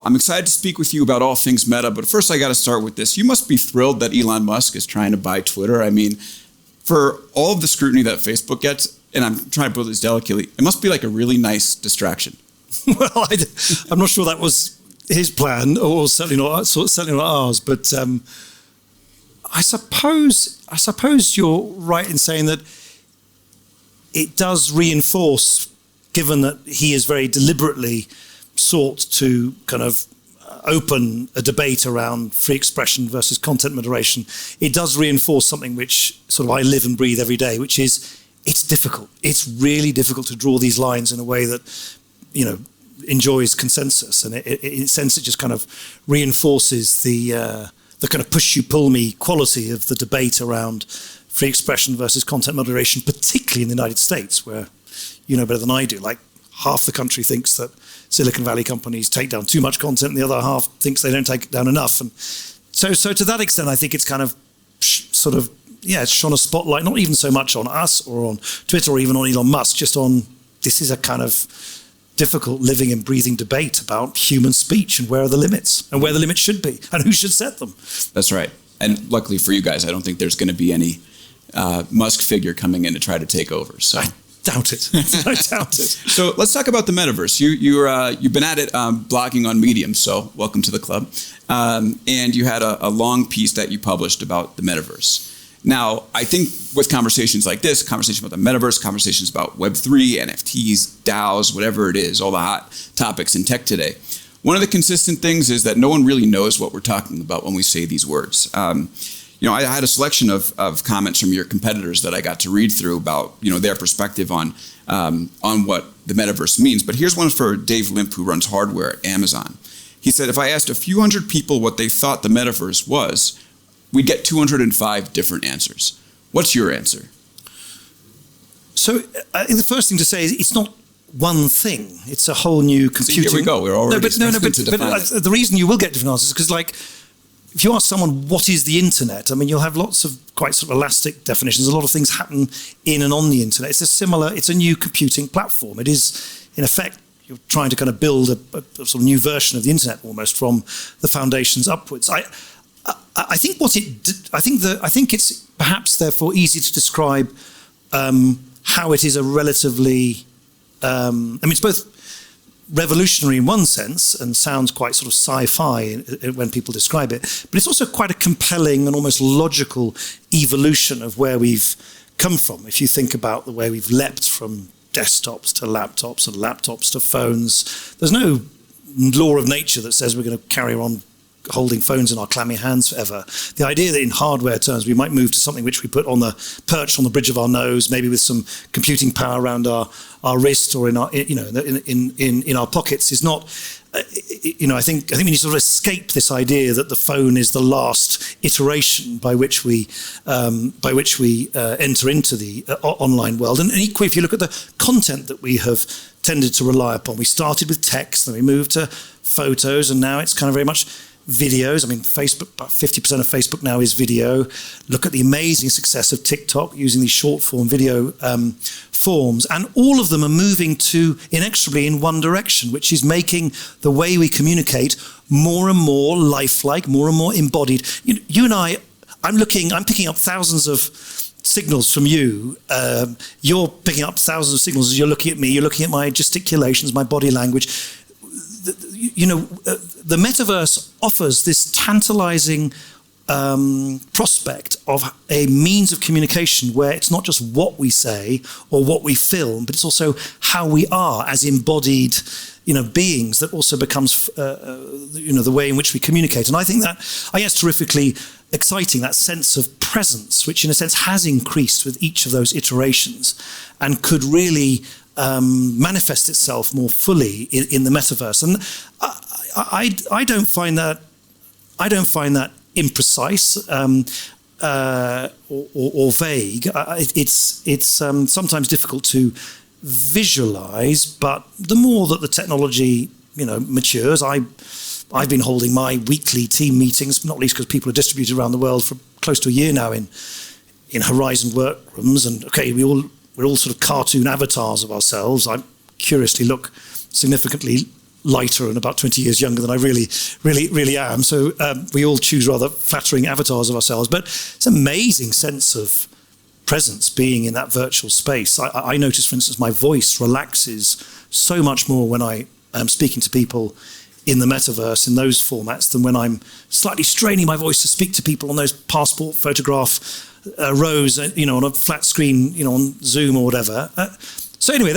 I'm excited to speak with you about all things Meta, but first I got to start with this. You must be thrilled that Elon Musk is trying to buy Twitter. I mean, for all of the scrutiny that Facebook gets, and I'm trying to put this delicately, it must be like a really nice distraction. Well, I'm not sure that was his plan, or certainly not ours. But I suppose you're right in saying that it does reinforce, given that he is very deliberately sought to kind of open a debate around free expression versus content moderation. It does reinforce something which sort of I live and breathe every day, which is it's difficult. It's really difficult to draw these lines in a way that, you know, enjoys consensus. And in a sense, it just kind of reinforces the kind of push you pull me quality of the debate around free expression versus content moderation, particularly in the United States, where you know better than I do, like half the country thinks that Silicon Valley companies take down too much content, and the other half thinks they don't take down enough. And so to that extent, I think it's kind of it's shone a spotlight, not even so much on us or on Twitter or even on Elon Musk, just on this is a kind of difficult living and breathing debate about human speech and where are the limits and where the limits should be and who should set them. That's right. And luckily for you guys, I don't think there's going to be any Musk figure coming in to try to take over. So. I doubt it. I doubt it. So let's talk about the metaverse. You've been at it blogging on Medium, so welcome to the club. And you had a long piece that you published about the metaverse. Now, I think with conversations like this, conversations about the metaverse, conversations about Web3, NFTs, DAOs, whatever it is, all the hot topics in tech today, one of the consistent things is that no one really knows what we're talking about when we say these words. I had a selection of comments from your competitors that I got to read through about, their perspective on what the metaverse means. But here's one for Dave Limp, who runs hardware at Amazon. He said, if I asked a few hundred people what they thought the metaverse was, we'd get 205 different answers. What's your answer? So I think the first thing to say is it's not one thing. It's a whole new computing. So here we go. We're already but the reason you will get different answers is because, like, if you ask someone what is the internet, I mean, you'll have lots of quite sort of elastic definitions. A lot of things happen in and on the internet. It's a new computing platform. It is, in effect, you're trying to kind of build a sort of new version of the internet almost from the foundations upwards. I think it's perhaps therefore easy to describe how it is a relatively. It's both revolutionary in one sense and sounds quite sort of sci-fi when people describe it, but it's also quite a compelling and almost logical evolution of where we've come from. If you think about the way we've leapt from desktops to laptops and laptops to phones, there's no law of nature that says we're going to carry on holding phones in our clammy hands forever. The idea that in hardware terms we might move to something which we put on the perch on the bridge of our nose, maybe with some computing power around our wrist or in our in our pockets, is not. I think we need to sort of escape this idea that the phone is the last iteration by which we enter into the online world. And equally, if you look at the content that we have tended to rely upon, we started with text, then we moved to photos, and now it's kind of very much videos. I mean, Facebook, about 50% of Facebook now is video. Look at the amazing success of TikTok using these short form video forms. And all of them are moving inexorably in one direction, which is making the way we communicate more and more lifelike, more and more embodied. You and I'm picking up thousands of signals from you. You're picking up thousands of signals as you're looking at me. You're looking at my gesticulations, my body language. The metaverse offers this tantalizing prospect of a means of communication where it's not just what we say or what we film, but it's also how we are as embodied, beings that also becomes, the way in which we communicate. And I think it's terrifically exciting, that sense of presence, which in a sense has increased with each of those iterations and could really manifest itself more fully in the metaverse. And I don't find that imprecise or vague. It's sometimes difficult to visualize, but the more that the technology matures, I've been holding my weekly team meetings, not least because people are distributed around the world for close to a year now in Horizon workrooms, and we're all sort of cartoon avatars of ourselves. I curiously look significantly lighter and about 20 years younger than I really am. So we all choose rather flattering avatars of ourselves. But it's an amazing sense of presence being in that virtual space. I notice, for instance, my voice relaxes so much more when I am speaking to people in the metaverse in those formats than when I'm slightly straining my voice to speak to people on those passport photograph rows, on a flat screen, on Zoom or whatever. So anyway,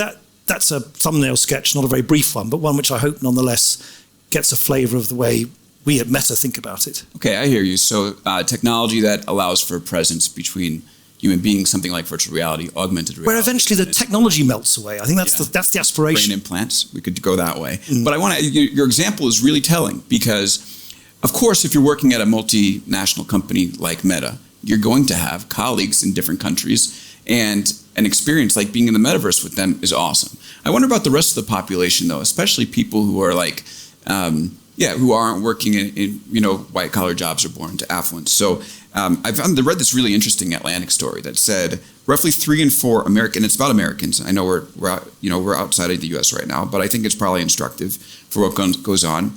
that's a thumbnail sketch, not a very brief one, but one which I hope nonetheless gets a flavour of the way we at Meta think about it. Okay, I hear you. So technology that allows for presence between human beings, something like virtual reality, augmented reality. Where eventually the technology melts away. I think that's the aspiration. Brain implants, we could go that way. But I want to, your example is really telling because, of course, if you're working at a multinational company like Meta, you're going to have colleagues in different countries, and an experience like being in the metaverse with them is awesome. I wonder about the rest of the population, though, especially people who are like, who aren't working in white collar jobs or born into affluence. So I read this really interesting Atlantic story that said roughly 3 in 4 American. It's about Americans. I know we're outside of the U.S. right now, but I think it's probably instructive for what goes on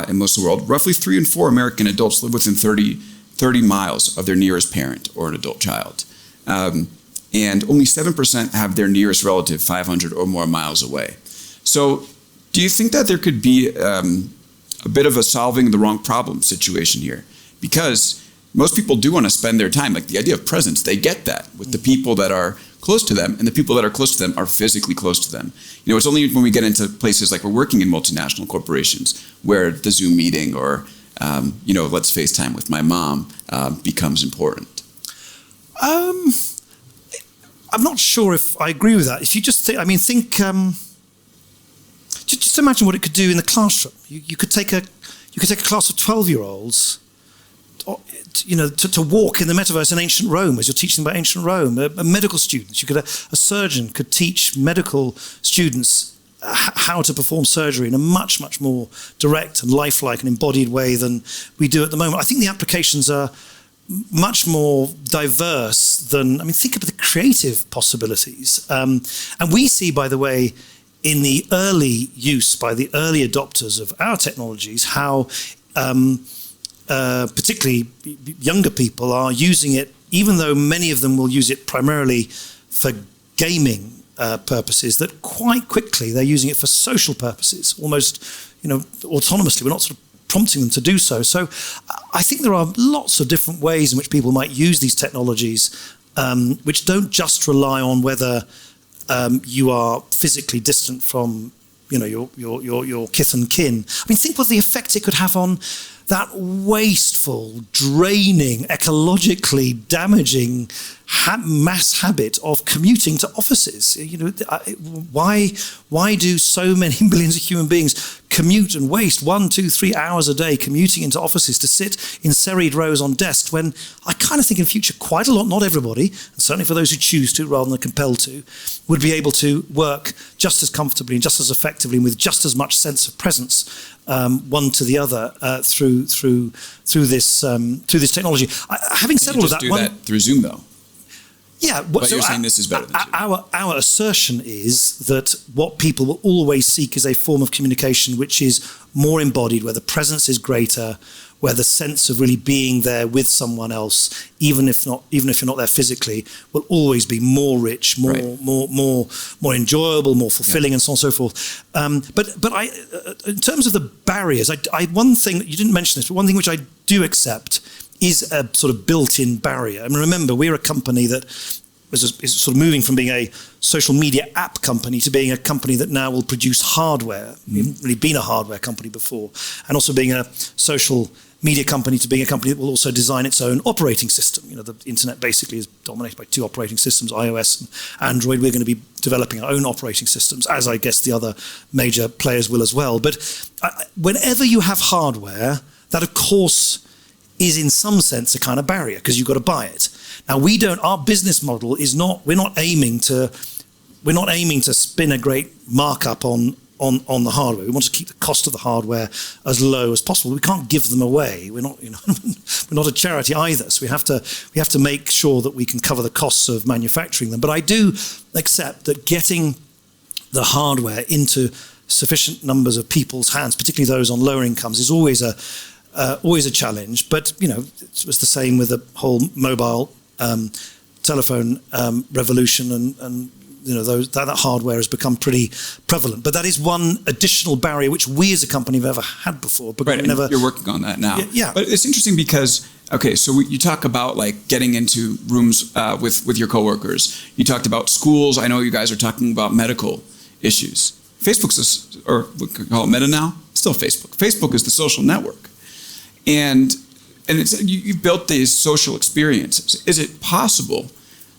in most of the world. Roughly 3 in 4 American adults live within 30 miles of their nearest parent or an adult child. And only 7% have their nearest relative 500 or more miles away. So do you think that there could be a bit of a solving the wrong problem situation here? Because most people do want to spend their time, like the idea of presence, they get that with the people that are close to them, and the people that are close to them are physically close to them. It's only when we get into places like we're working in multinational corporations where the Zoom meeting or let's FaceTime with my mom becomes important. I'm not sure if I agree with that. If you just think, just imagine what it could do in the classroom. You could take a class of 12-year-olds, to walk in the metaverse in ancient Rome as you're teaching about ancient Rome. A medical students, a surgeon could teach medical students how to perform surgery in a much, much more direct and lifelike and embodied way than we do at the moment. I think the applications are much more diverse than, think of the creative possibilities. And we see, by the way, in the early use by the early adopters of our technologies, how particularly younger people are using it, even though many of them will use it primarily for gaming purposes, that quite quickly they're using it for social purposes, almost autonomously. We're not sort of prompting them to do so. So I think there are lots of different ways in which people might use these technologies, which don't just rely on whether you are physically distant from your kith and kin. Think what the effect it could have on that wasteful, draining, ecologically damaging mass habit of commuting to offices. Why do so many millions of human beings commute and waste 1, 2, 3 hours a day commuting into offices to sit in serried rows on desks, when I kind of think in future quite a lot, not everybody, and certainly for those who choose to rather than compelled to, would be able to work just as comfortably and just as effectively and with just as much sense of presence one to the other through this technology. Having said all of that, do that through Zoom though. Yeah, but you're saying this is better than Zoom. Our assertion is that what people will always seek is a form of communication which is more embodied, where the presence is greater, where the sense of really being there with someone else, even if you're not there physically, will always be more rich, more enjoyable, more fulfilling, and so on and so forth. But I, in terms of the barriers, one thing you didn't mention this, but one thing which I do accept is a sort of built-in barrier. Remember, we're a company that is sort of moving from being a social media app company to being a company that now will produce hardware. We haven't really been a hardware company before. And also being a social media company to being a company that will also design its own operating system. The internet basically is dominated by 2 operating systems, iOS and Android. We're going to be developing our own operating systems, as I guess the other major players will as well. But whenever you have hardware, that of course is in some sense a kind of barrier, because you've got to buy it. Now our business model is not, we're not aiming to spin a great markup on the hardware. We want to keep the cost of the hardware as low as possible. We can't give them away. We're not, we're not a charity either. So we have to make sure that we can cover the costs of manufacturing them. But I do accept that getting the hardware into sufficient numbers of people's hands, particularly those on lower incomes, is always a challenge. But it was the same with the whole mobile telephone revolution, and that hardware has become pretty prevalent. But that is one additional barrier which we as a company have ever had before. But right, never. You're working on that now. Yeah. But it's interesting because, okay, so you talk about like getting into rooms with your coworkers. You talked about schools. I know you guys are talking about medical issues. Facebook's, or we call it Meta now, still Facebook. Facebook is the social network. And it's, you built these social experiences. Is it possible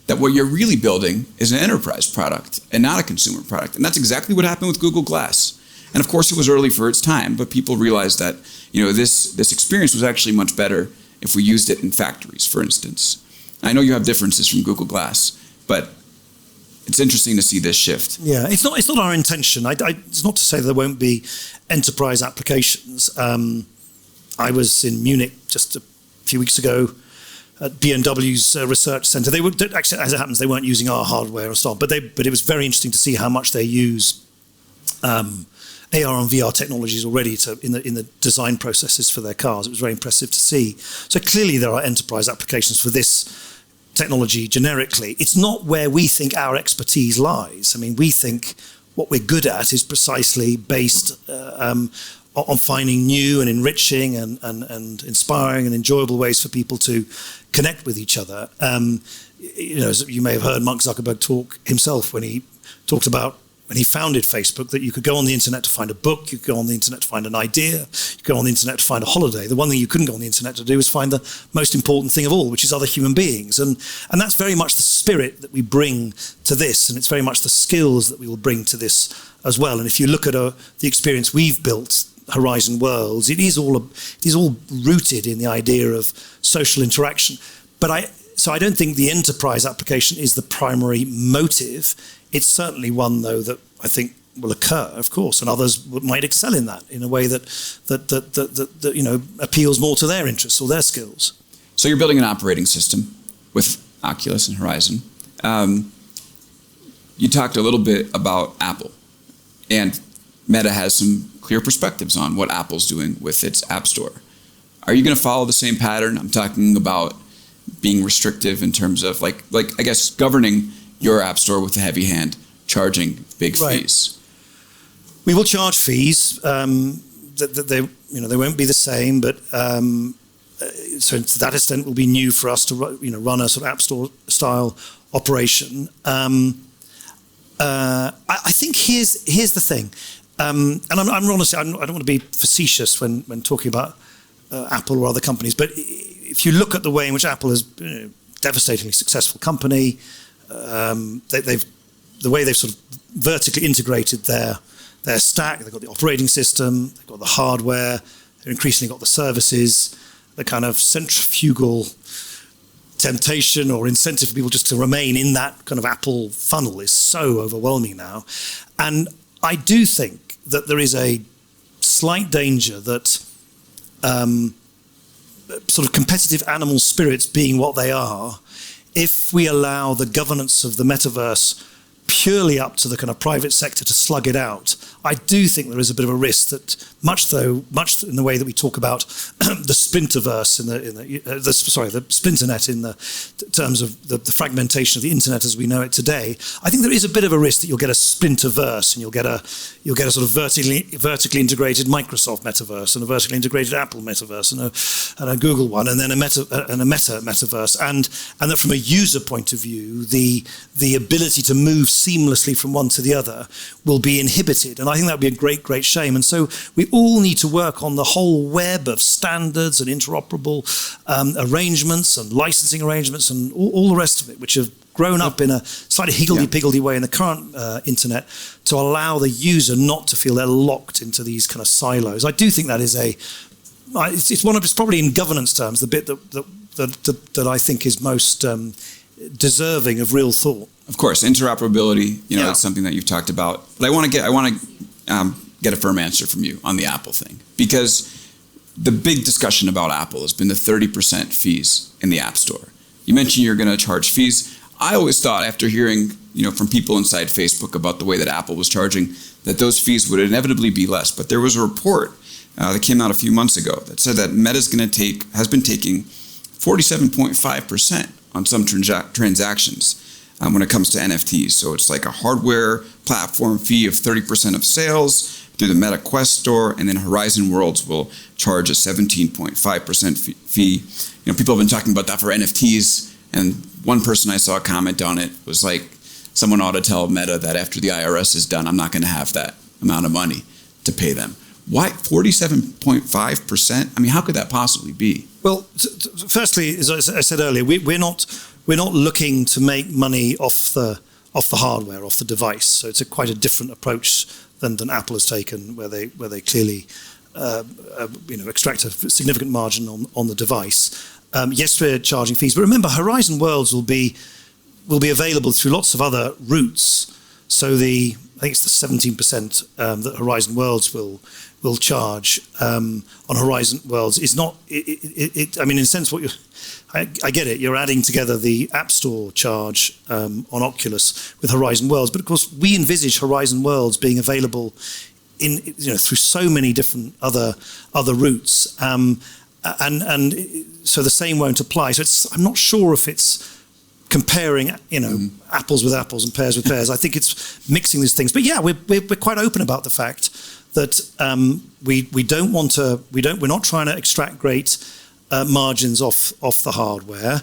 that what you're really building is an enterprise product and not a consumer product? And that's exactly what happened with Google Glass. And of course, it was early for its time, but people realized that this experience was actually much better if we used it in factories, for instance. I know you have differences from Google Glass, but it's interesting to see this shift. Yeah, it's not our intention. It's not to say there won't be enterprise applications. I was in Munich just a few weeks ago at BMW's research center. They were actually, as it happens, they weren't using our hardware and so on, but it was very interesting to see how much they use AR and VR technologies already in the design processes for their cars. It was very impressive to see. So clearly there are enterprise applications for this technology generically. It's not where we think our expertise lies. I mean, we think what we're good at is precisely based on finding new and enriching and inspiring and enjoyable ways for people to connect with each other. As you may have heard Mark Zuckerberg talk himself when he talked about when he founded Facebook, that you could go on the internet to find a book, you could go on the internet to find an idea, you could go on the internet to find a holiday. The one thing you couldn't go on the internet to do was find the most important thing of all, which is other human beings. And that's very much the spirit that we bring to this, and it's very much the skills that we will bring to this as well. And if you look at the experience we've built, Horizon Worlds, it is all rooted in the idea of social interaction. So I don't think the enterprise application is the primary motive. It's certainly one, though, that I think will occur, of course, and others might excel in that in a way that appeals more to their interests or their skills. So you're building an operating system with Oculus and Horizon. You talked a little bit about Apple, and Meta has some clear perspectives on what Apple's doing with its App Store. Are you going to follow the same pattern? I'm talking about being restrictive in terms of like I guess governing your App Store with a heavy hand, charging big fees. We will charge fees. They won't be the same, but so to that extent, will be new for us to run a sort of App Store style operation. I think here's the thing. And I'm honestly, I don't want to be facetious when talking about Apple or other companies, but if you look at the way in which Apple is a devastatingly successful company, the way they've sort of vertically integrated their stack, they've got the operating system, they've got the hardware, they've increasingly got the services, the kind of centrifugal temptation or incentive for people just to remain in that kind of Apple funnel is so overwhelming now. And I do think that there is a slight danger that sort of competitive animal spirits being what they are, if we allow the governance of the metaverse purely up to the kind of private sector to slug it out, I do think there is a bit of a risk that much in the way that we talk about the splinterverse the splinternet in the terms of the fragmentation of the internet as we know it today, I think there is a bit of a risk that you'll get a splinterverse and you'll get a sort of vertically integrated Microsoft metaverse and a vertically integrated Apple metaverse and a Google one and then a meta metaverse, and that from a user point of view the ability to move seamlessly from one to the other will be inhibited, and I think that would be a great shame. And so we all need to work on the whole web of standards and interoperable arrangements and licensing arrangements and all the rest of it, which have grown up in a slightly higgledy-piggledy way in the current internet, to allow the user not to feel they're locked into these kind of silos. I do think that is it's probably in governance terms the bit that I think is most deserving of real thought. Of course, interoperability, that's something that you've talked about. But I want to get a firm answer from you on the Apple thing, because the big discussion about Apple has been the 30% fees in the App Store. You mentioned you're going to charge fees. I always thought, after hearing from people inside Facebook about the way that Apple was charging, that those fees would inevitably be less. But there was a report that came out a few months ago that said that Meta's has been taking 47.5% on some transactions when it comes to NFTs. So it's like a hardware platform fee of 30% of sales through the Meta Quest store, and then Horizon Worlds will charge a 17.5% fee. People have been talking about that for NFTs, and one person I saw comment on it was like, someone ought to tell Meta that after the IRS is done, I'm not going to have that amount of money to pay them. Why 47.5%? I mean, how could that possibly be? Well, firstly, as I said earlier, we're not looking to make money off the hardware, off the device. So it's quite a different approach than Apple has taken, where they clearly extract a significant margin on the device. Yes, we're charging fees, but remember, Horizon Worlds will be available through lots of other routes. So I think it's the 17% that Horizon Worlds will charge on Horizon Worlds is not. I mean, in a sense, I get it. You're adding together the App Store charge on Oculus with Horizon Worlds, but of course, we envisage Horizon Worlds being available through so many different other routes, and so the same won't apply. So I'm not sure if it's comparing, apples with apples and pears with pears. I think it's mixing these things. But yeah, we're quite open about the fact that we're not trying to extract great margins off the hardware.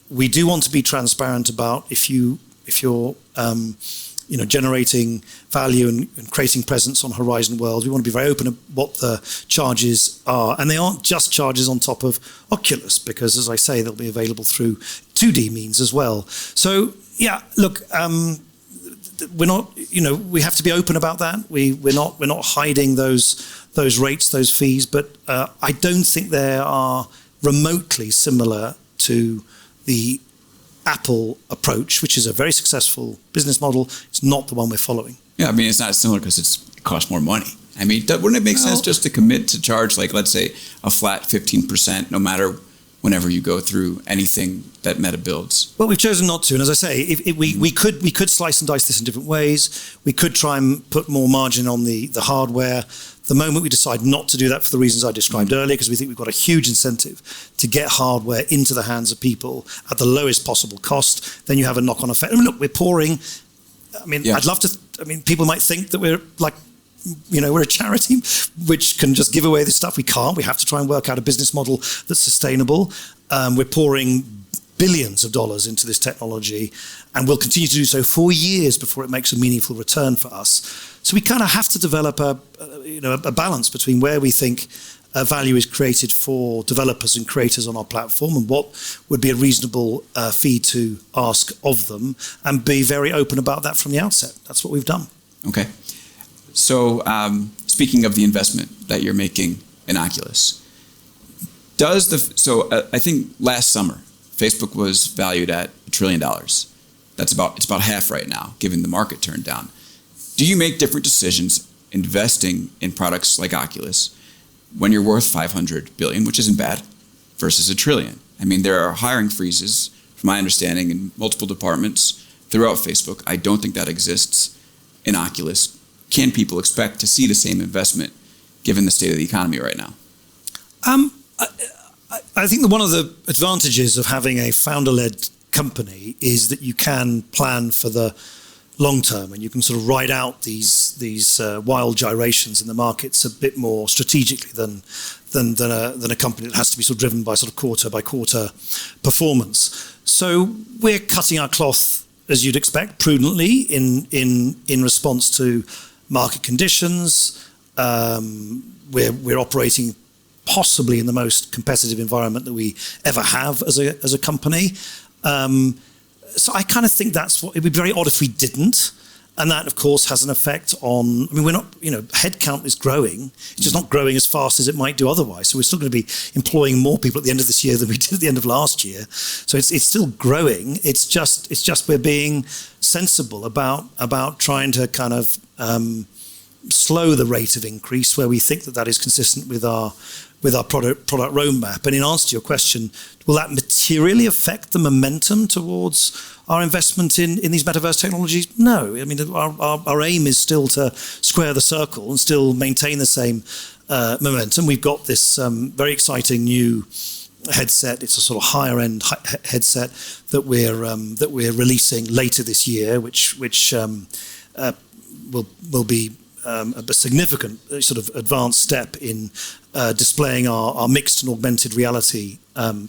We do want to be transparent about if you're generating value and creating presence on Horizon Worlds. We want to be very open about what the charges are. And they aren't just charges on top of Oculus, because, as I say, they'll be available through 2D means as well. So, yeah, look, we're not, we have to be open about that. We're not hiding those rates, those fees, but I don't think they are remotely similar to the Apple approach, which is a very successful business model. It's not the one we're following. Yeah, I mean, it's not similar because it costs more money. I mean, wouldn't it make sense just to commit to charge, like, let's say, a flat 15%, no matter whenever you go through anything that Meta builds? Well, we've chosen not to. And as I say, we could slice and dice this in different ways. We could try and put more margin on the hardware. The moment we decide not to do that for the reasons I described earlier, because we think we've got a huge incentive to get hardware into the hands of people at the lowest possible cost, then you have a knock-on effect. I mean, look, we're pouring. I mean, I'd love to. I mean, people might think that we're like, we're a charity which can just give away this stuff. We can't. We have to try and work out a business model that's sustainable. We're pouring billions of dollars into this technology, and we'll continue to do so for years before it makes a meaningful return for us. So we kind of have to develop a balance between where we think value is created for developers and creators on our platform, and what would be a reasonable fee to ask of them, and be very open about that from the outset. That's what we've done. Okay. So speaking of the investment that you're making in Oculus, I think last summer, Facebook was valued at $1 trillion. It's about half right now, given the market turned down. Do you make different decisions investing in products like Oculus when you're worth $500 billion, which isn't bad, versus $1 trillion? I mean, there are hiring freezes, from my understanding, in multiple departments throughout Facebook. I don't think that exists in Oculus. Can people expect to see the same investment given the state of the economy right now? I think that one of the advantages of having a founder-led company is that you can plan for the long term, and you can sort of ride out these wild gyrations in the markets a bit more strategically than a company that has to be sort of driven by sort of quarter by quarter performance. So we're cutting our cloth, as you'd expect, prudently in response to market conditions. We're operating possibly in the most competitive environment that we ever have as a company. So I kind of think it would be very odd if we didn't. And that, of course, has an effect on, we're not, headcount is growing. It's just not growing as fast as it might do otherwise. So we're still going to be employing more people at the end of this year than we did at the end of last year. So it's still growing. It's just we're being sensible about trying to kind of slow the rate of increase where we think that is consistent with our product roadmap. And in answer to your question, will that materially affect the momentum towards our investment in these metaverse technologies? No. I mean, our aim is still to square the circle and still maintain the same momentum. We've got this very exciting new headset. It's a sort of higher end headset that we're releasing later this year, which will be a significant sort of advanced step in displaying our mixed and augmented reality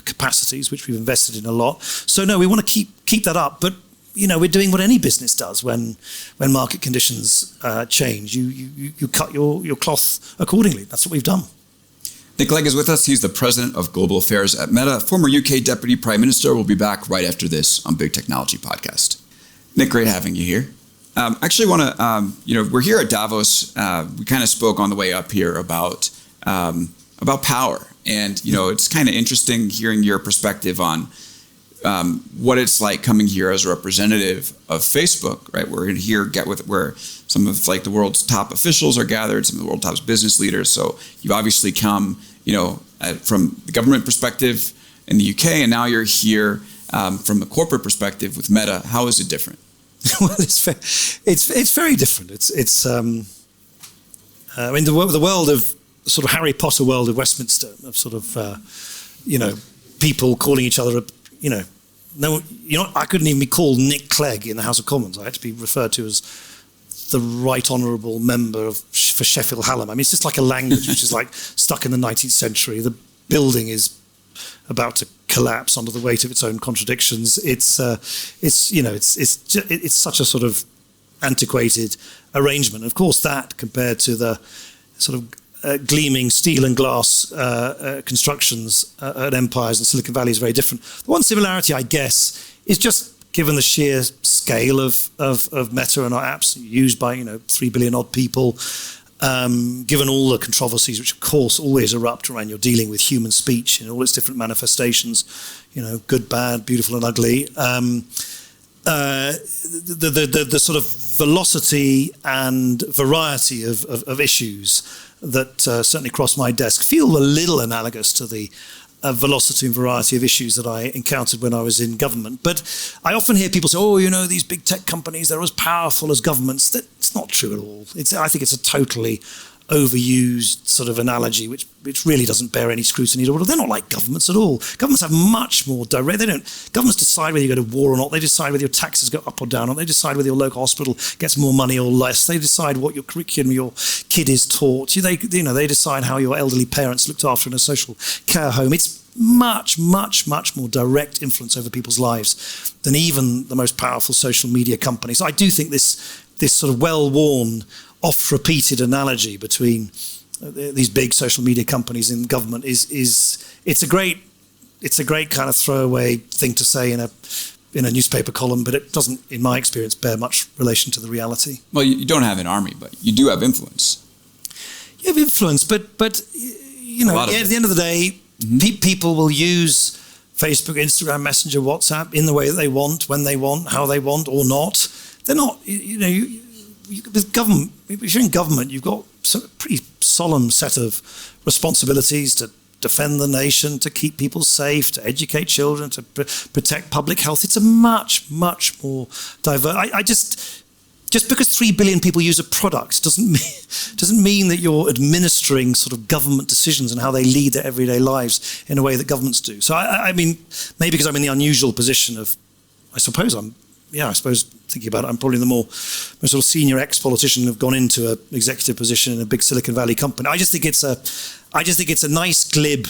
capacities, which we've invested in a lot. So no, we want to keep that up, but we're doing what any business does when market conditions change. You cut your cloth accordingly. That's what we've done. Nick Clegg is with us. He's the president of Global Affairs at Meta. Former UK Deputy Prime Minister will be back right after this on Big Technology Podcast. Nick, great having you here. Actually want to, we're here at Davos. We kind of spoke on the way up here about power. And, it's kind of interesting hearing your perspective on what it's like coming here as a representative of Facebook, right? We're here where some of the world's top officials are gathered, some of the world's top business leaders. So you've obviously come, from the government perspective in the UK, and now you're here from the corporate perspective with Meta. How is it different? Well, it's very different. It's I mean the world of sort of Harry Potter world of Westminster, of sort of people calling each other I couldn't even be called Nick Clegg in the House of Commons. I had to be referred to as the Right Honourable Member for Sheffield Hallam. I mean, it's just like a language which is like stuck in the 19th century. The building is about to collapse under the weight of its own contradictions. It's such a sort of antiquated arrangement. Of course, that compared to the sort of gleaming steel and glass constructions at Empires and Silicon Valley is very different. The one similarity, I guess, is just given the sheer scale of Meta and our apps used by 3 billion odd people. Given all the controversies, which of course always erupt around you're dealing with human speech in all its different manifestations, good, bad, beautiful, and ugly. The sort of velocity and variety of issues that certainly cross my desk feel a little analogous to the velocity and variety of issues that I encountered when I was in government. But I often hear people say, these big tech companies, they're as powerful as governments. That's not true at all. I think it's a totally overused sort of analogy, which really doesn't bear any scrutiny at all. They're not like governments at all. Governments have much more direct. Governments decide whether you go to war or not. They decide whether your taxes go up or down, or they decide whether your local hospital gets more money or less. They decide what your curriculum your kid is taught. They decide how your elderly parents looked after in a social care home. It's much, much, much more direct influence over people's lives than even the most powerful social media companies. So I do think this sort of well-worn, oft-repeated analogy between these big social media companies and government it's a great kind of throwaway thing to say in a newspaper column, but it doesn't, in my experience, bear much relation to the reality. Well, you don't have an army, but you do have influence. You have influence, but at the end of the day, people will use Facebook, Instagram, Messenger, WhatsApp in the way that they want, when they want, how they want, or not. They're not, with government, if you're in government, you've got a pretty solemn set of responsibilities to defend the nation, to keep people safe, to educate children, to protect public health. It's a much, much more diverse. Just because 3 billion people use a product doesn't mean that you're administering sort of government decisions and how they lead their everyday lives in a way that governments do. So I mean, maybe because I'm in the unusual position of, I suppose thinking about it, I'm probably the more sort of senior ex-politician who've gone into an executive position in a big Silicon Valley company. I just think it's a nice glib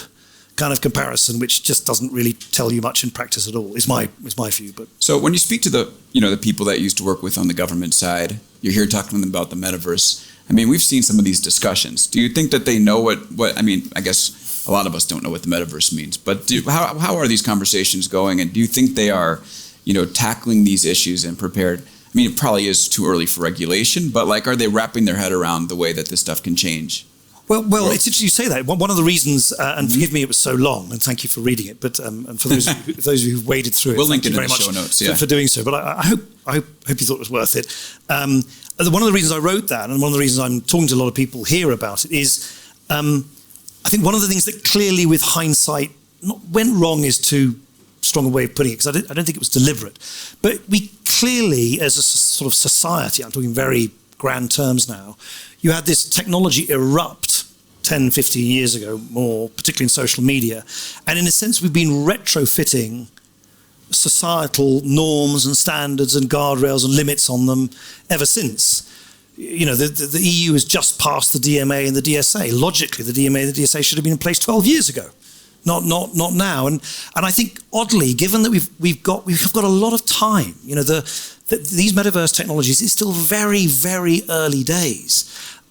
kind of comparison, which just doesn't really tell you much in practice at all. Is my view. But so when you speak to the people that you used to work with on the government side, you're here talking to them about the metaverse. I mean, we've seen some of these discussions. Do you think that they know what? I mean, I guess a lot of us don't know what the metaverse means. But how are these conversations going? And do you think they are, tackling these issues and prepared? I mean, it probably is too early for regulation, but are they wrapping their head around the way that this stuff can change? Well, it's interesting you say that. One of the reasons, and forgive me, it was so long, and thank you for reading it. But and for those of you who've waded through it, we'll link it in very the much show notes. Yeah. for doing so. But I hope you thought it was worth it. one of the reasons I wrote that, and one of the reasons I'm talking to a lot of people here about it, is I think one of the things that clearly, with hindsight, went wrong is too strong a way of putting it, because I don't think it was deliberate. But we clearly, as a sort of society, I'm talking very grand terms now, you had this technology erupt 10, 15 years ago more, particularly in social media. And in a sense, we've been retrofitting societal norms and standards and guardrails and limits on them ever since. You know, the EU has just passed the DMA and the DSA. Logically, the DMA and the DSA should have been in place 12 years ago. Not now, and I think oddly, given that we've got a lot of time, you know, these metaverse technologies is still very, very early days.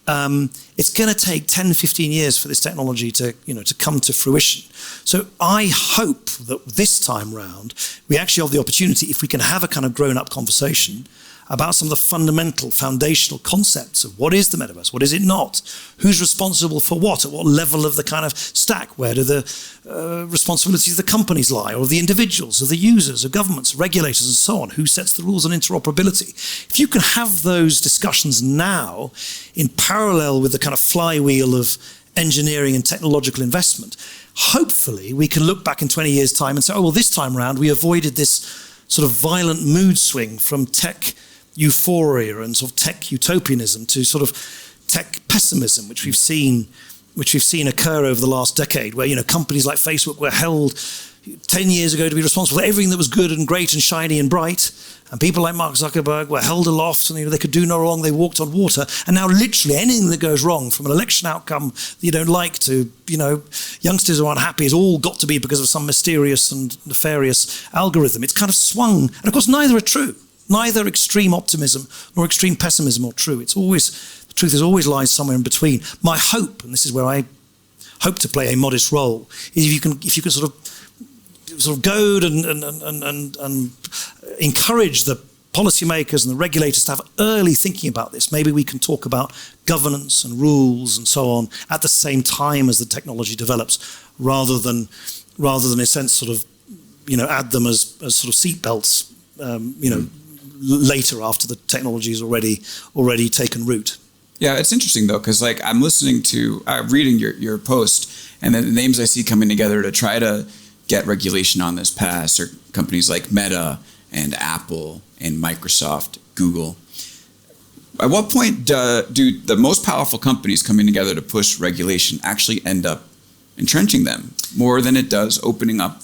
It's going to take 10, 15 years for this technology to come to fruition. So I hope that this time round we actually have the opportunity, if we can have a kind of grown-up conversation about some of the fundamental, foundational concepts of what is the metaverse, what is it not, who's responsible for what, at what level of the kind of stack, where do the responsibilities of the companies lie, or the individuals, or the users, or governments, regulators, and so on, who sets the rules on interoperability. If you can have those discussions now in parallel with the kind of flywheel of engineering and technological investment, hopefully we can look back in 20 years' time and say, oh, well, this time around we avoided this sort of violent mood swing from tech euphoria and sort of tech utopianism to sort of tech pessimism, which we've seen occur over the last decade, where, you know, companies like Facebook were held 10 years ago to be responsible for everything that was good and great and shiny and bright, and people like Mark Zuckerberg were held aloft, and, you know, they could do no wrong, they walked on water. And now literally anything that goes wrong, from an election outcome that you don't like to, you know, youngsters who are unhappy, has all got to be because of some mysterious and nefarious algorithm. It's kind of swung, and of course neither are true. Neither extreme optimism nor extreme pessimism are true. The truth is always lies somewhere in between. My hope, and this is where I hope to play a modest role, is if you can sort of goad and encourage the policymakers and the regulators to have early thinking about this. Maybe we can talk about governance and rules and so on at the same time as the technology develops, rather than in a sense sort of, you know, add them as sort of seatbelts, you know, later after the technology has already taken root. Yeah, it's interesting though, because like I'm reading your post, and then the names I see coming together to try to get regulation on this pass are companies like Meta and Apple and Microsoft, Google. At what point do the most powerful companies coming together to push regulation actually end up entrenching them more than it does opening up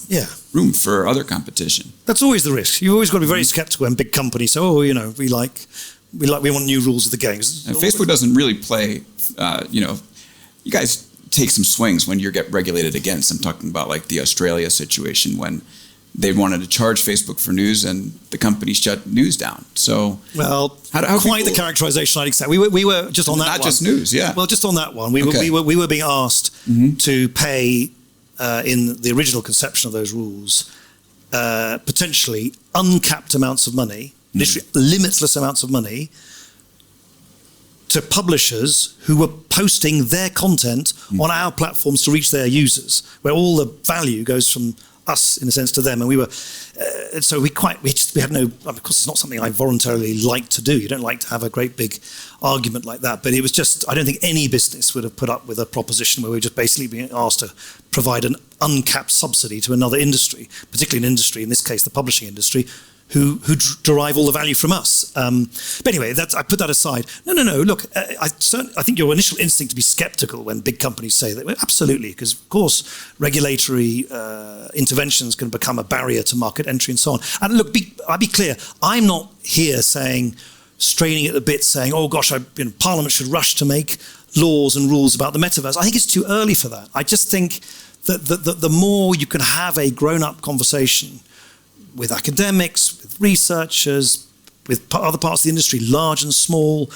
room for other competition? That's always the risk. You've always got to be very skeptical when big companies say, "Oh, you know, we want new rules of the game." And Facebook doesn't really play. You know, you guys take some swings when you get regulated against. I'm talking about like the Australia situation when they wanted to charge Facebook for news and the company shut news down. So, well, how quite the characterization I'd accept. We were just on that one. Not just news, yeah. Well, just on that one, we were being asked to pay in the original conception of those rules potentially uncapped amounts of money, literally limitless amounts of money, to publishers who were posting their content on our platforms to reach their users, where all the value goes from us, in a sense, to them. And we were, so we had no, of course it's not something I voluntarily like to do. You don't like to have a great big argument like that, but it was just, I don't think any business would have put up with a proposition where we're just basically being asked to provide an uncapped subsidy to another industry, particularly an industry, in this case the publishing industry, who derive all the value from us. But anyway, I put that aside. No. Look, I think your initial instinct to be skeptical when big companies say that, well, absolutely, because of course regulatory interventions can become a barrier to market entry and so on. And look, I'll be clear. I'm not here straining at the bit, saying, "Oh gosh, Parliament should rush to make laws and rules about the metaverse." I think it's too early for that. I just think that the more you can have a grown-up conversation with academics, with researchers, with other parts of the industry, large and small,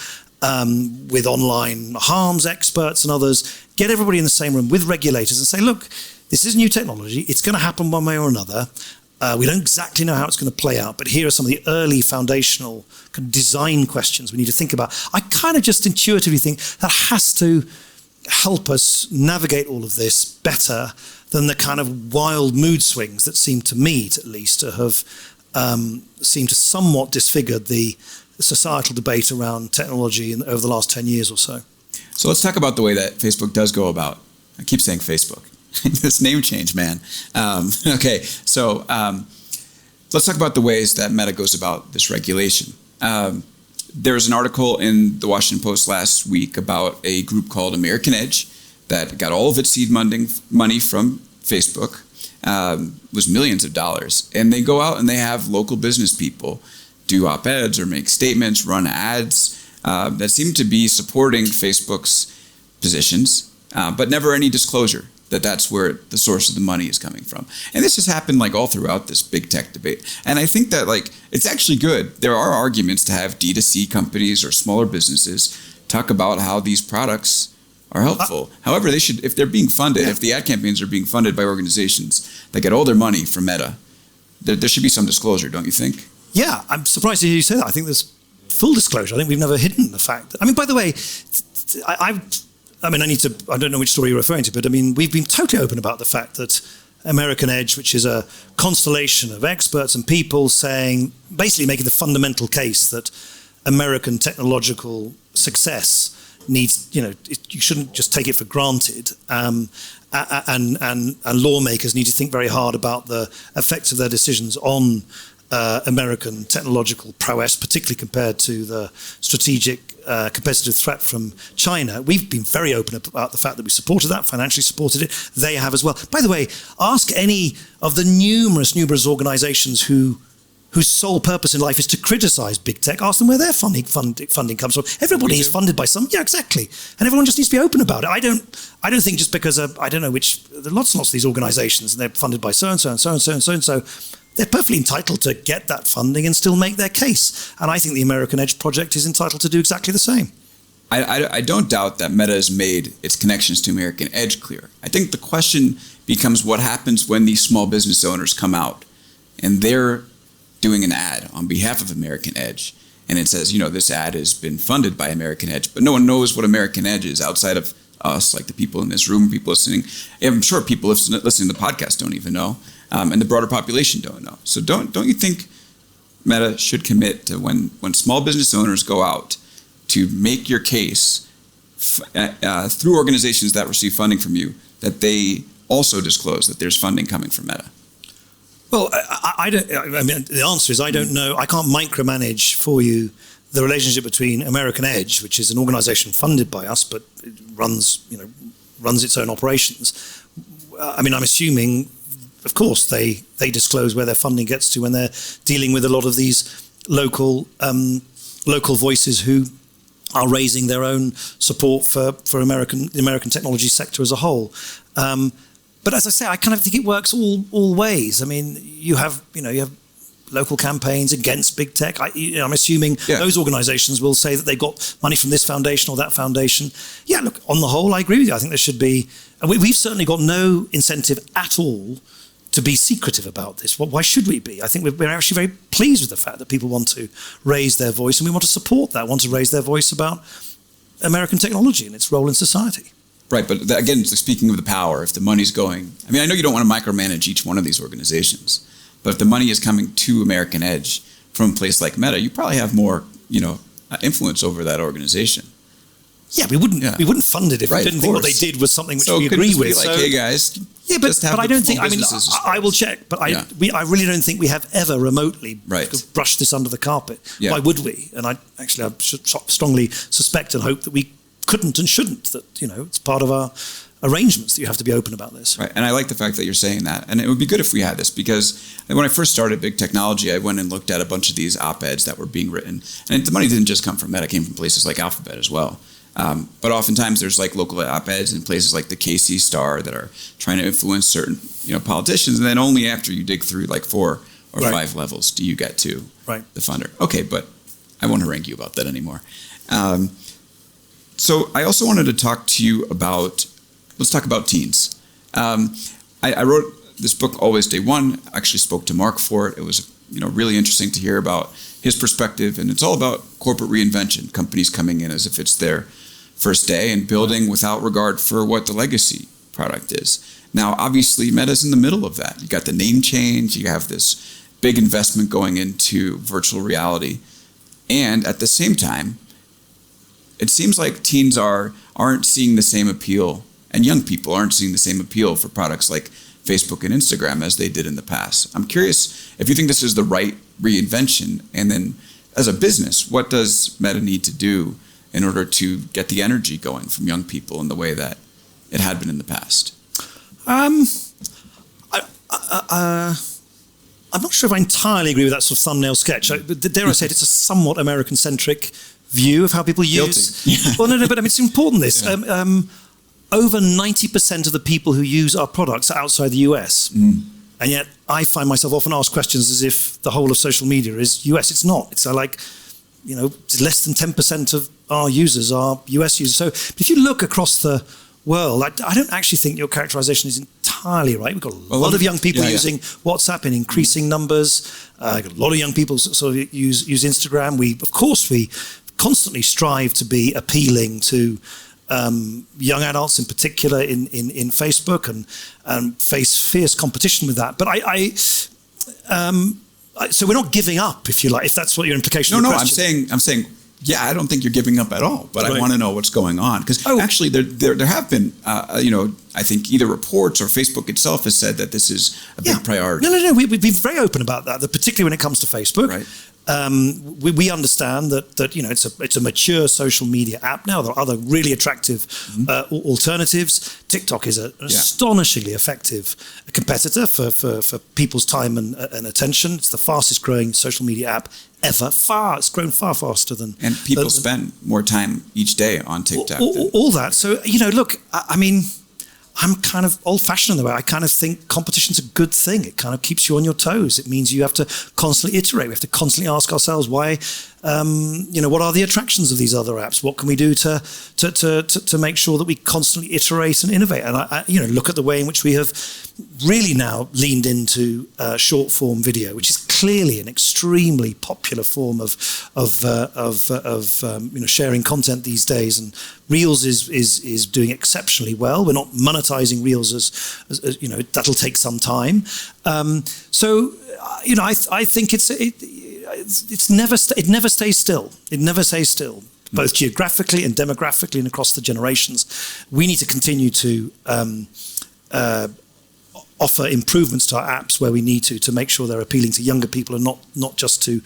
with online harms experts and others, get everybody in the same room with regulators and say, look, this is new technology. It's going to happen one way or another. We don't exactly know how it's going to play out, but here are some of the early foundational kind of design questions we need to think about. I kind of just intuitively think that has to help us navigate all of this better than the kind of wild mood swings that seem to me, at least, to have seemed to somewhat disfigured the societal debate around technology over the last 10 years or so. So let's talk about the way that Facebook does go about. I keep saying Facebook. This name change, man. Okay, so let's talk about the ways that Meta goes about this regulation. There was an article in the Washington Post last week about a group called American Edge that got all of its seed money from Facebook. Was millions of dollars. And they go out and they have local business people do op-eds or make statements, run ads that seem to be supporting Facebook's positions, but never any disclosure that that's where the source of the money is coming from. And this has happened like all throughout this big tech debate. And I think that like it's actually good. There are arguments to have D2C companies or smaller businesses talk about how these products are helpful. However, they should, if they're being funded, if the ad campaigns are being funded by organizations that get all their money from Meta, there should be some disclosure, don't you think? Yeah, I'm surprised to hear you say that. I think there's full disclosure. I think we've never hidden the fact that, I mean, by the way, I don't know which story you're referring to, but I mean, we've been totally open about the fact that American Edge, which is a constellation of experts and people basically making the fundamental case that American technological success needs, you shouldn't just take it for granted. And lawmakers need to think very hard about the effects of their decisions on American technological prowess, particularly compared to the strategic competitive threat from China. We've been very open about the fact that we supported that, financially supported it. They have as well. By the way, ask any of the numerous organizations whose sole purpose in life is to criticize big tech. Ask them where their funding comes from. Everybody is funded by some. Yeah, exactly. And everyone just needs to be open about it. I don't think just because there are lots and lots of these organizations and they're funded by so and so and so and so and so and so. They're perfectly entitled to get that funding and still make their case. And I think the American Edge project is entitled to do exactly the same. I don't doubt that Meta has made its connections to American Edge clear. I think the question becomes what happens when these small business owners come out and they're doing an ad on behalf of American Edge. And it says, this ad has been funded by American Edge, but no one knows what American Edge is outside of us, like the people in this room, people listening. I'm sure people listening to the podcast don't even know. And the broader population don't know. So don't you think Meta should commit to when small business owners go out to make your case through organizations that receive funding from you, that they also disclose that there's funding coming from Meta? Well, the answer is I don't know. I can't micromanage for you the relationship between American Edge, which is an organization funded by us, but it runs its own operations. I'm assuming, of course, they disclose where their funding gets to when they're dealing with a lot of these local voices who are raising their own support for the American technology sector as a whole. But as I say, I kind of think it works all ways. I mean, you have local campaigns against big tech. I'm assuming those organizations will say that they got money from this foundation or that foundation. Yeah, look, on the whole, I agree with you. I think there should be, and we've certainly got no incentive at all to be secretive about this. Why should we be? I think we're actually very pleased with the fact that people want to raise their voice, and we want to support that, want to raise their voice about American technology and its role in society. Right, but again, speaking of the power, if the money's going, I know you don't want to micromanage each one of these organizations, but if the money is coming to American Edge from a place like Meta, you probably have more, influence over that organization. Yeah, we wouldn't fund it if we didn't think what they did was something which we agree with. So hey guys. Yeah, but I don't think. I will check, but I really don't think we have ever remotely brushed this under the carpet. Yeah. Why would we? And I should strongly suspect and hope that we couldn't and shouldn't. That it's part of our arrangements that you have to be open about this. Right, and I like the fact that you're saying that. And it would be good if we had this, because when I first started Big Technology, I went and looked at a bunch of these op-eds that were being written, and the money didn't just come from Meta; it came from places like Alphabet as well. But oftentimes there's like local op-eds in places like the KC Star that are trying to influence certain politicians, and then only after you dig through like 4 or 5 levels do you get to the funder. Okay, but I won't harangue you about that anymore. So I also wanted to talk to you about, let's talk about teens. I wrote this book, Always Day One. I actually spoke to Mark for it. It was really interesting to hear about his perspective, and it's all about corporate reinvention, companies coming in as if it's their first day and building without regard for what the legacy product is. Now, obviously, Meta's in the middle of that. You got the name change, you have this big investment going into virtual reality. And at the same time, it seems like teens aren't seeing the same appeal, and young people aren't seeing the same appeal for products like Facebook and Instagram as they did in the past. I'm curious if you think this is the right reinvention, and then as a business, what does Meta need to do in order to get the energy going from young people in the way that it had been in the past? I'm not sure if I entirely agree with that sort of thumbnail sketch. Dare I say it's a somewhat American-centric view of how people use. Well, no, but I mean, it's important. This over 90% of the people who use our products are outside the US, and yet I find myself often asked questions as if the whole of social media is US. It's not. It's like, less than 10% of our users are US users. So if you look across the world, I don't actually think your characterization is entirely right. We've got a lot of young people using WhatsApp in increasing numbers. Got a lot of young people sort of use Instagram. We constantly strive to be appealing to young adults in particular in Facebook and face fierce competition with that. But so we're not giving up, if you like, if that's what your implication of the question. I'm saying, yeah, I don't think you're giving up at all, but I want to know what's going on. Because actually there have been, I think either reports or Facebook itself has said that this is a big priority. No. We've been very open about that, particularly when it comes to Facebook. Right. We understand that it's a mature social media app now. There are other really attractive alternatives. TikTok is an astonishingly effective competitor for people's time and attention. It's the fastest growing social media app ever. It's grown far faster than... And people spend more time each day on TikTok. All that. So, look, I mean... I'm kind of old-fashioned in the way. I kind of think competition's a good thing. It kind of keeps you on your toes. It means you have to constantly iterate. We have to constantly ask ourselves why, what are the attractions of these other apps? What can we do to make sure that we constantly iterate and innovate? And I look at the way in which we have really now leaned into short-form video, which is clearly an extremely popular form of sharing content these days. And Reels is doing exceptionally well. We're not monetizing Reels as that'll take some time. I think it never stays still. It never stays still, both geographically and demographically and across the generations. We need to continue to offer improvements to our apps where we need to make sure they're appealing to younger people and not just to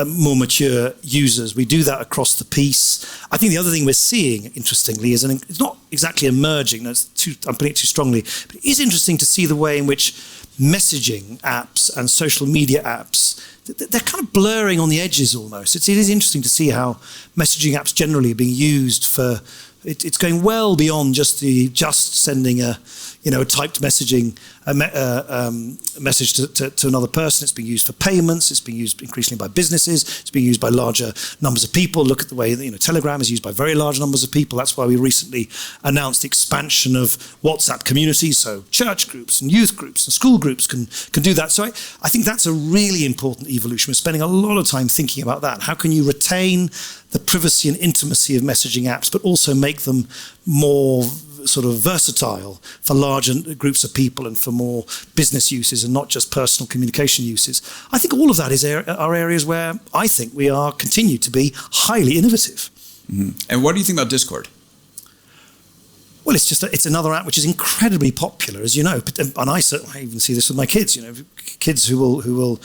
more mature users. We do that across the piece. I think the other thing we're seeing, interestingly, is it's not exactly emerging. I'm putting it too strongly, but it is interesting to see the way in which messaging apps and social media apps, they're kind of blurring on the edges almost. It is interesting to see how messaging apps generally are being used for. It's going well beyond just sending a typed messaging message to another person. It's being used for payments. It's being used increasingly by businesses. It's being used by larger numbers of people. Look at the way Telegram is used by very large numbers of people. That's why we recently announced the expansion of WhatsApp communities. So church groups and youth groups and school groups can do that. So I think that's a really important evolution. We're spending a lot of time thinking about that. How can you retain the privacy and intimacy of messaging apps, but also make them more sort of versatile for larger groups of people and for more business uses and not just personal communication uses. I think all of that are areas where I think we are continue to be highly innovative. Mm-hmm. And what do you think about Discord? Well, it's another app which is incredibly popular, as you know, and I even see this with my kids. Kids who will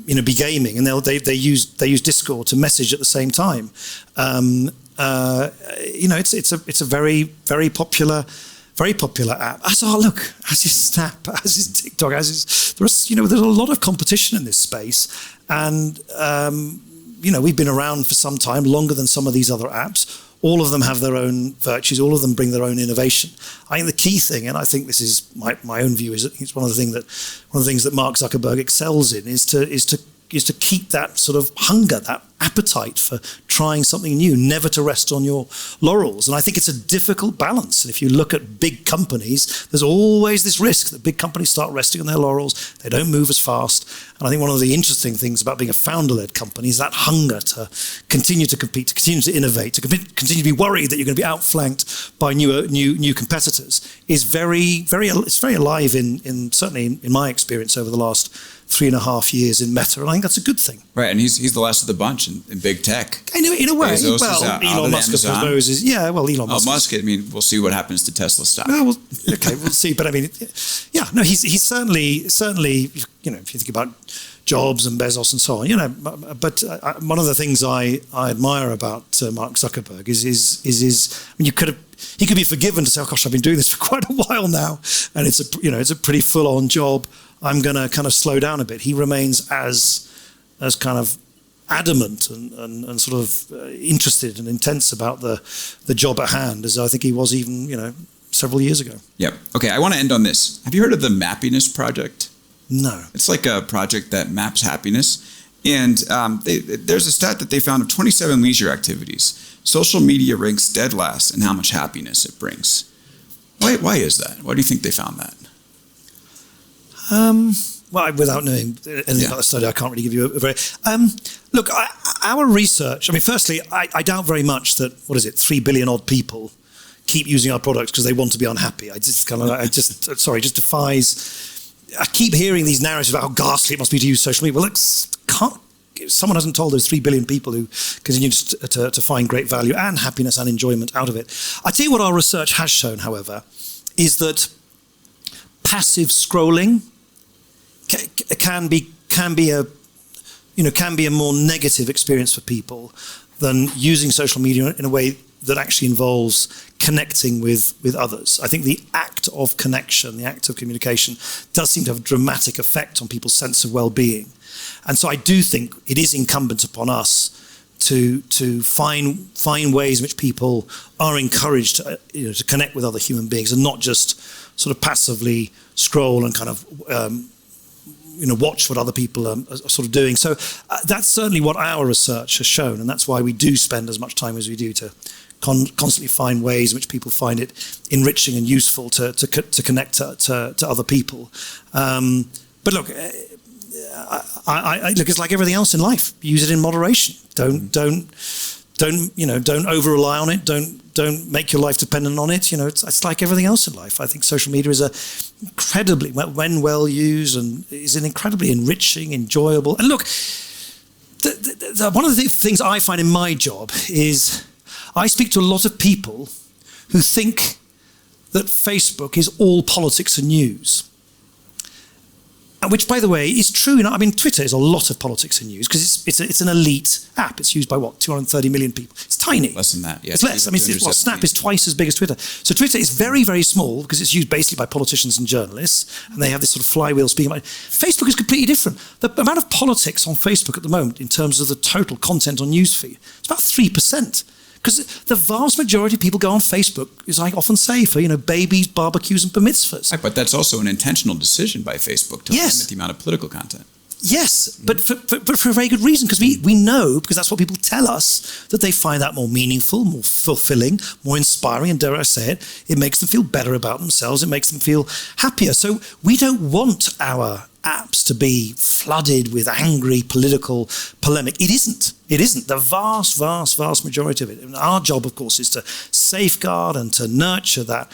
be gaming, and they use Discord to message at the same time. It's a very, very popular app. As is Snap, as is TikTok, there's a lot of competition in this space, and we've been around for some time, longer than some of these other apps. All of them have their own virtues. All of them bring their own innovation. I think the key thing, and I think this is my own view, is it's one of the things that Mark Zuckerberg excels in is to keep that sort of hunger, that appetite for trying something new, never to rest on your laurels. And I think it's a difficult balance. And if you look at big companies, there's always this risk that big companies start resting on their laurels. They don't move as fast. And I think one of the interesting things about being a founder-led company is that hunger to continue to compete, to continue to innovate, to continue to be worried that you're going to be outflanked by new competitors is very, very, it's very alive in certainly in my experience over the last 3.5 years in Meta, and I think that's a good thing. Right, and he's the last of the bunch in big tech. In a way, Bezos Elon Musk, I suppose, is Elon Musk. Musk. I mean, we'll see what happens to Tesla stock. Well, okay, we'll see. But I mean, he's certainly, if you think about Jobs and Bezos and so on, But one of the things I admire about Mark Zuckerberg is he could be forgiven to say, oh gosh, I've been doing this for quite a while now, and it's a pretty full-on job. I'm going to kind of slow down a bit. He remains as kind of adamant and sort of interested and intense about the job at hand as I think he was even, several years ago. Yep. Okay, I want to end on this. Have you heard of the Mappiness Project? No. It's like a project that maps happiness. And there's a stat that they found of 27 leisure activities. Social media ranks dead last in how much happiness it brings. Why is that? Why do you think they found that? Well, without knowing anything about the study, I can't really give you a very... Look, our research... I mean, firstly, I doubt very much that, 3 billion odd people keep using our products because they want to be unhappy. It just defies... I keep hearing these narratives about how ghastly it must be to use social media. Well, someone hasn't told those 3 billion people who continue to find great value and happiness and enjoyment out of it. I tell you what our research has shown, however, is that passive scrolling can be a more negative experience for people than using social media in a way that actually involves connecting with others. I think the act of connection, the act of communication, does seem to have a dramatic effect on people's sense of well-being. And so I do think it is incumbent upon us to find ways in which people are encouraged to connect with other human beings and not just sort of passively scroll and kind of watch what other people are sort of doing. So that's certainly what our research has shown, and that's why we do spend as much time as we do to constantly find ways in which people find it enriching and useful to connect to other people. But look, look, it's like everything else in life. Use it in moderation. Don't over rely on it. Don't make your life dependent on it. It's like everything else in life. I think social media is incredibly, when well used, and is an incredibly enriching, enjoyable. And look, one of the things I find in my job is I speak to a lot of people who think that Facebook is all politics and news. Which, by the way, is true. I mean, Twitter is a lot of politics and news because it's an elite app. It's used by 230 million people. It's tiny. Less than that, yeah. It's less. I mean, Snap is twice as big as Twitter. So Twitter is very, very small because it's used basically by politicians and journalists, and they have this sort of flywheel speaking about it. Facebook is completely different. The amount of politics on Facebook at the moment in terms of the total content on newsfeed, it's about 3%. Because the vast majority of people go on Facebook, as I often say, for babies, barbecues, and bar mitzvahs. Right, but that's also an intentional decision by Facebook to limit the amount of political content. Yes, but for a very good reason, because we know, because that's what people tell us, that they find that more meaningful, more fulfilling, more inspiring, and dare I say it, it makes them feel better about themselves, it makes them feel happier. So we don't want our apps to be flooded with angry political polemic. It isn't. The vast majority of it. And our job, of course, is to safeguard and to nurture the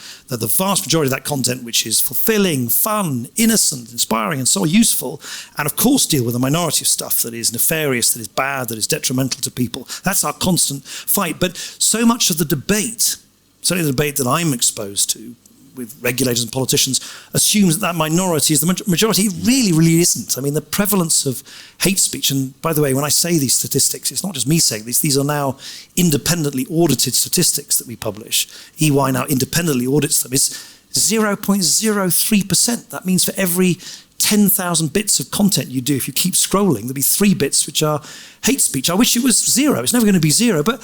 vast majority of that content, which is fulfilling, fun, innocent, inspiring, and so useful. And of course, deal with a minority of stuff that is nefarious, that is bad, that is detrimental to people. That's our constant fight. But so much of the debate, certainly the debate that I'm exposed to, with regulators and politicians, assumes that minority is the majority. It really, really isn't. I mean, the prevalence of hate speech, and by the way, when I say these statistics, it's not just me saying these are now independently audited statistics that we publish. EY now independently audits them. It's 0.03%. That means for every 10,000 bits of content you do, if you keep scrolling, there'll be 3 bits which are hate speech. I wish it was 0. It's never going to be 0, but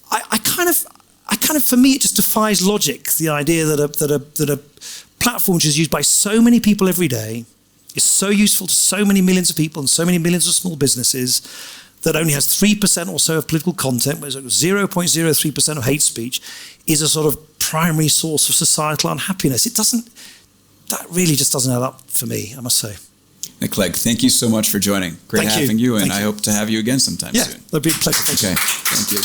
I kind of, for me, it just defies logic, the idea that a platform which is used by so many people every day, is so useful to so many millions of people and so many millions of small businesses, that only has 3% or so of political content, whereas 0.03% of hate speech, is a sort of primary source of societal unhappiness. That really just doesn't add up for me, I must say. Clegg, thank you so much for joining. Great having you, and I hope to have you again sometime soon. Yeah, that'd be a pleasure. Thank you. Thank you.